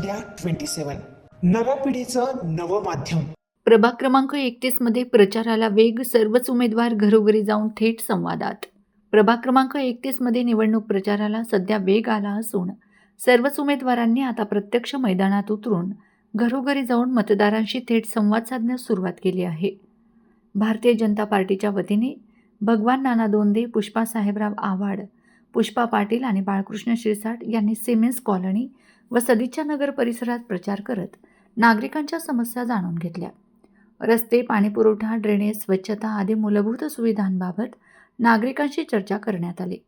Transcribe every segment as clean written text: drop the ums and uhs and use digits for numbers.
India 27 नव्या पिढीचं नवं माध्यम. प्रभाग क्रमांक 31 मध्ये प्रचाराला वेग, सर्वच उमेदवार घरोघरी जाऊन थेट संवादात. प्रभाग क्रमांक 31 मध्ये निवडणूक प्रचाराला सध्या वेग आला असून सर्वच उमेदवारांनी आता प्रत्यक्ष मैदानात उतरून घरोघरी जाऊन मतदारांशी थेट संवाद साधण्यास सुरुवात केली आहे. भारतीय जनता पार्टीच्या वतीने भगवान नाना दोंदे, पुष्पा साहेबराव आव्हाड, पुष्पा पाटील आणि बाळकृष्ण शिरसाट यांनी सिमेन्स कॉलनी व सदिच्छा नगर परिसरात प्रचार करत नागरिकांच्या समस्या जाणून घेतल्या. रस्ते, पाणीपुरवठा, ड्रेनेज, स्वच्छता आदी मूलभूत सुविधांबाबत नागरिकांशी चर्चा करण्यात आली.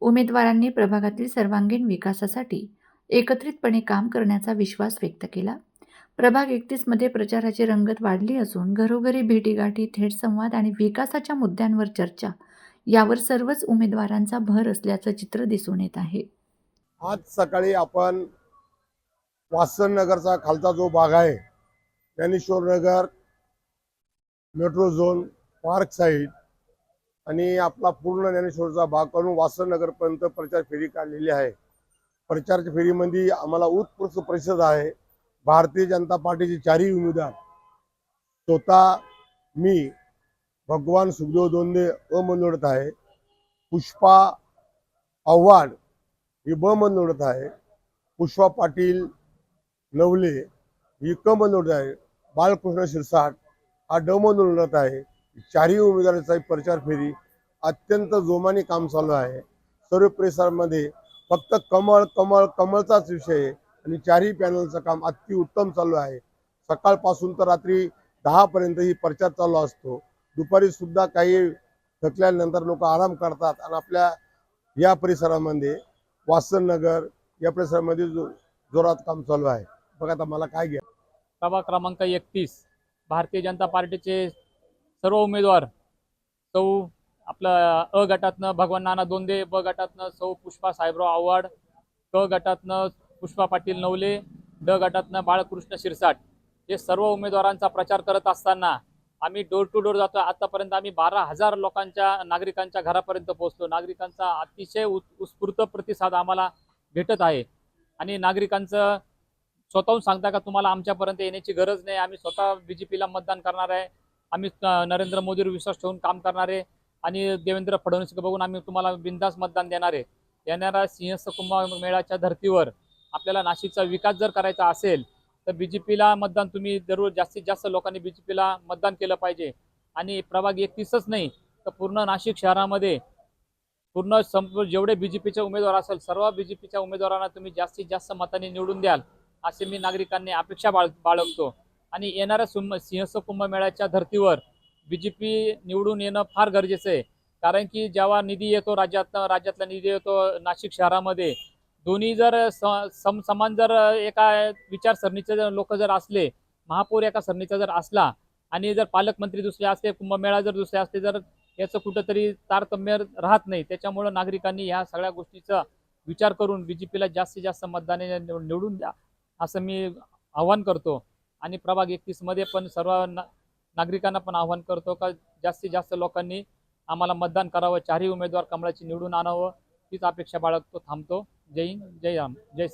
उमेदवारांनी प्रभागातील सर्वांगीण विकासासाठी एकत्रितपणे काम करण्याचा विश्वास व्यक्त केला. प्रभाग 31 मध्ये प्रचाराची रंगत वाढली असून घरोघरी भेटीगाठी, थेट संवाद आणि विकासाच्या मुद्द्यांवर चर्चा यावर सर्वच उमेदवारांचा भर असल्याचं चित्र दिसून येत आहे. आज सकाळी आपण वासन नगरचा खालचा जो भाग आहे, ज्ञानेश्वर नगर, मेट्रो झोन, पार्क साईड आणि आपला पूर्ण ज्ञानेश्वरचा भाग करून वासन नगरपर्यंत प्रचार फेरी काढलेली आहे. प्रचारच्या फेरीमध्ये आम्हाला उत्कृष्ट प्रतिसाद आहे. भारतीय जनता पार्टीचे चारही उमेदवार, स्वतः मी भगवान सुखदेव दोंदे अ मध्ये लढत आहे, पुष्पा आव्हाड ही ब मध्ये लढत आहे, पुष्पा पाटील नवले ही क मध्ये लढत आहे, बाळकृष्ण शिरसाट हा ड मध्ये लढत आहे. चारही उमेदवारांचा प्रचार फेरी अत्यंत जोमाने काम चालू आहे. सर्व परिसरामध्ये फक्त कमळ कमळ कमळचाच विषय आहे आणि चारही पॅनलचं काम अति उत्तम चालू आहे. सकाळपासून तर रात्री 10 पर्यंत ही प्रचार चालू असतो. दुपारी सुद्धा काही थकल्यानंतर लोक आराम करतात आणि आपल्या या परिसरामध्ये वासन नगर या परिसरामध्ये जोरात काम चालू आहे. बघा आता मला काय घ्या. प्रभाग क्रमांक 31 भारतीय जनता पार्टीचे सर्व उमेदवार सौ आपलं अ गटातनं भगवान नाना दोंदे, ब गटातनं सौ पुष्पा साहेबराव आव्हाड, क गटातनं पुष्पा पाटील नवले, ड गटातनं बाळकृष्ण शिरसाट हे सर्व उमेदवारांचा प्रचार करत असताना आम्ही डोर टू डोर जातो. आतापर्यंत आम्ही 12,000 नागरिकांच्या घरापर्यंत पोहोचलो. नागरिकांचा अतिशय उत्स्फूर्त प्रतिसाद आम्हाला भेटत आहे आणि नागरिकांचं स्वतःहून सांगता का तुम्हाला आमच्यापर्यंत येण्याची गरज नाही, आम्ही स्वतः BJPला मतदान करणार आहे, आम्ही नरेंद्र मोदीवर विश्वास ठेवून काम करणार आहे आणि देवेंद्र फडणवीस बघून आम्ही तुम्हाला बिनधास्त मतदान देणार आहे. येणाऱ्या सिंहस्थ कुंभमेळ्याच्या धर्तीवर आपल्याला नाशिकचा विकास जर करायचा असेल तर BJPला मतदान तुम्ही जरूर जास्तीत जास्त लोकांनी BJPला मतदान केलं पाहिजे. आणि प्रभाग 31च नाही तर पूर्ण नाशिक शहरामध्ये पूर्ण संपूर्ण जेवढे BJPचे उमेदवार असेल सर्व BJPच्या उमेदवारांना तुम्ही जास्तीत जास्त मतांनी निवडून द्याल असे मी नागरिकांनी अपेक्षा बाळगतो. आणि येणाऱ्या सिंहस्थ कुंभमेळ्याच्या धर्तीवर BJP निवडून येणं फार गरजेचं आहे. कारण की जेव्हा निधी येतो राज्यातला निधी येतो नाशिक शहरामध्ये, दोन्ही जर समान जर एका विचारसरणीचे लोक जर असले, महापौर एका सरणीचा जर असला आणि जर पालकमंत्री दुसरे असते, कुंभमेळा जर दुसरे असते, जर याचं कुठंतरी तारतम्य राहत नाही. त्याच्यामुळं नागरिकांनी ह्या सगळ्या गोष्टीचा विचार करून BJPला जास्तीत जास्त मतदाने निवडून द्या असं मी आवाहन करतो. आणि प्रभाग 31 मध्ये पण सर्व नागरिकांना पण आवाहन करतो का जास्तीत जास्त लोकांनी आम्हाला मतदान करावं, चारही उमेदवार कमळाची निवडून आणावं हीच अपेक्षा बाळगतो. थांबतो. जय हिंद, जय राम, जय श्री.